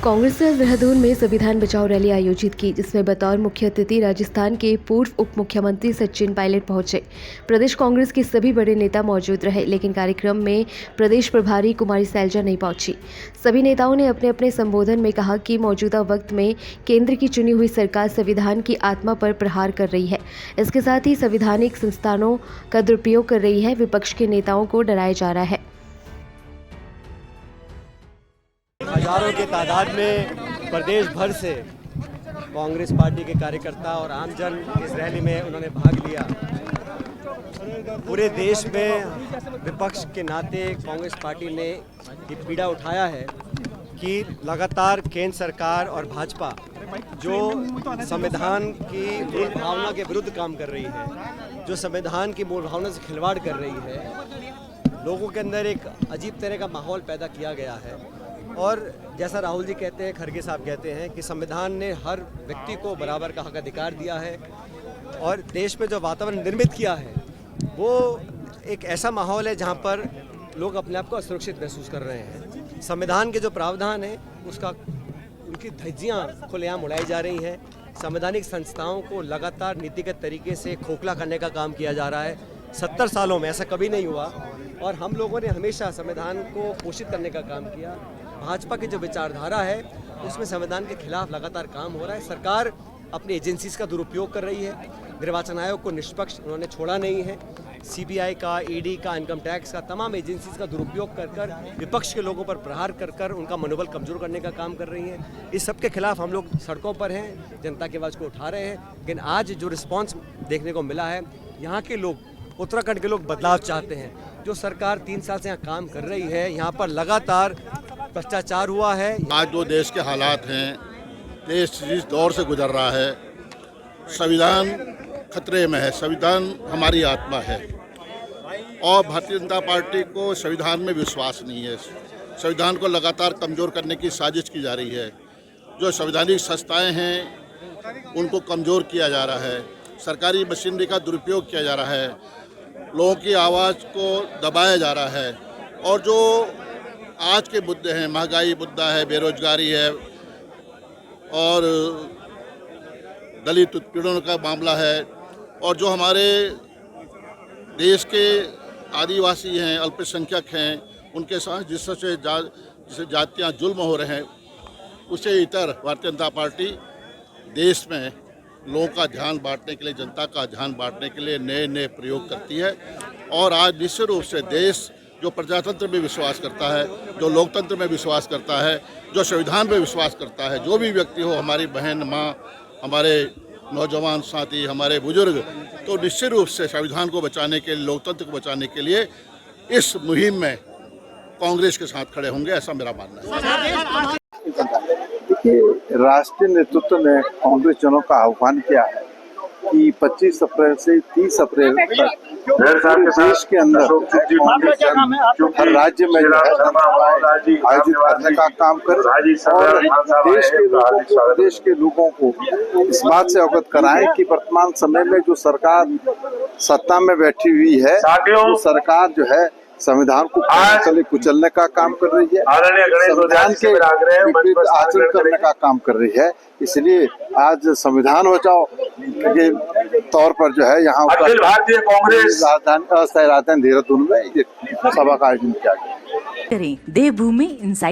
कांग्रेस ने देहरादून में संविधान बचाओ रैली आयोजित की, जिसमें बतौर मुख्य अतिथि राजस्थान के पूर्व उप मुख्यमंत्री सचिन पायलट पहुंचे। प्रदेश कांग्रेस के सभी बड़े नेता मौजूद रहे, लेकिन कार्यक्रम में प्रदेश प्रभारी कुमारी सैलजा नहीं पहुंची। सभी नेताओं ने अपने अपने संबोधन में कहा कि मौजूदा वक्त में केंद्र की चुनी हुई सरकार संविधान की आत्मा पर प्रहार कर रही है। इसके साथ ही संवैधानिक संस्थानों का दुरुपयोग कर रही है। विपक्ष के नेताओं को डराया जा रहा है। हजारों की तादाद में प्रदेश भर से कांग्रेस पार्टी के कार्यकर्ता और आमजन इस रैली में उन्होंने भाग लिया। पूरे देश में विपक्ष के नाते कांग्रेस पार्टी ने ये पीड़ा उठाया है कि लगातार केंद्र सरकार और भाजपा जो संविधान की मूल भावना के विरुद्ध काम कर रही है, जो संविधान की मूल भावना से खिलवाड़ कर रही है, लोगों के अंदर एक अजीब तरह का माहौल पैदा किया गया है। और जैसा राहुल जी कहते हैं, खड़गे साहब कहते हैं कि संविधान ने हर व्यक्ति को बराबर का हक अधिकार दिया है और देश में जो वातावरण निर्मित किया है वो एक ऐसा माहौल है जहां पर लोग अपने आप को असुरक्षित महसूस कर रहे हैं। संविधान के जो प्रावधान है उसका उनकी धज्जियां खुलेआम उड़ाई जा रही हैं। संवैधानिक संस्थाओं को लगातार नीतिगत तरीके से खोखला करने का काम किया जा रहा है। 70 सालों में ऐसा कभी नहीं हुआ और हम लोगों ने हमेशा संविधान को पोषित करने का काम किया। भाजपा की जो विचारधारा है उसमें संविधान के खिलाफ लगातार काम हो रहा है। सरकार अपनी एजेंसीज का दुरुपयोग कर रही है। निर्वाचन आयोग को निष्पक्ष उन्होंने छोड़ा नहीं है। सीबीआई का, ईडी का, इनकम टैक्स का, तमाम एजेंसीज का दुरुपयोग कर विपक्ष के लोगों पर प्रहार कर उनका मनोबल कमजोर करने का काम कर रही हैं। इस सब के खिलाफ हम लोग सड़कों पर हैं, जनता की आवाज़ को उठा रहे हैं। लेकिन आज जो रिस्पॉन्स देखने को मिला है, यहाँ के लोग, उत्तराखंड के लोग बदलाव चाहते हैं। जो सरकार 3 साल से यहाँ काम कर रही है, यहाँ पर लगातार भ्रष्टाचार हुआ है। आज जो देश के हालात हैं, देश जिस दौर से गुजर रहा है, संविधान खतरे में है। संविधान हमारी आत्मा है और भारतीय जनता पार्टी को संविधान में विश्वास नहीं है। संविधान को लगातार कमज़ोर करने की साजिश की जा रही है। जो संवैधानिक संस्थाएं हैं उनको कमज़ोर किया जा रहा है। सरकारी मशीनरी का दुरुपयोग किया जा रहा है। लोगों की आवाज़ को दबाया जा रहा है। और जो आज के मुद्दे हैं, महंगाई मुद्दा है, बेरोजगारी है और दलित उत्पीड़न का मामला है, और जो हमारे देश के आदिवासी हैं, अल्पसंख्यक हैं, उनके साथ जिससे जातियां जुल्म हो रहे हैं, उसे इतर भारतीय जनता पार्टी देश में लोगों का ध्यान बांटने के लिए, जनता का ध्यान बांटने के लिए नए नए प्रयोग करती है। और आज निश्चित रूप से देश जो प्रजातंत्र में विश्वास करता है, जो लोकतंत्र में विश्वास करता है, जो संविधान में विश्वास करता है, जो भी व्यक्ति हो, हमारी बहन, माँ, हमारे नौजवान साथी, हमारे बुजुर्ग, तो निश्चित रूप से संविधान को बचाने के लिए, लोकतंत्र को बचाने के लिए इस मुहिम में कांग्रेस के साथ खड़े होंगे, ऐसा मेरा मानना है। देखिए, राष्ट्रीय नेतृत्व ने कांग्रेस जनों का आह्वान किया है कि 25 अप्रैल से 30 अप्रैल तक देश के अंदर हर राज्य में आयोजित करने का काम करे और देश के लोगों को इस बात से अवगत कराएं कि वर्तमान समय में जो सरकार सत्ता में बैठी हुई है, वो सरकार जो है संविधान को कुचलने का काम कर रही है, संविधान के विपरीत आचरण करने का काम कर रही है। इसलिए आज संविधान बचाओ के तौर पर जो है यहाँ अखिल भारतीय कांग्रेस राजधानी देहरादून में सभा का आयोजन किया गया। देवभूमि इंसाइट।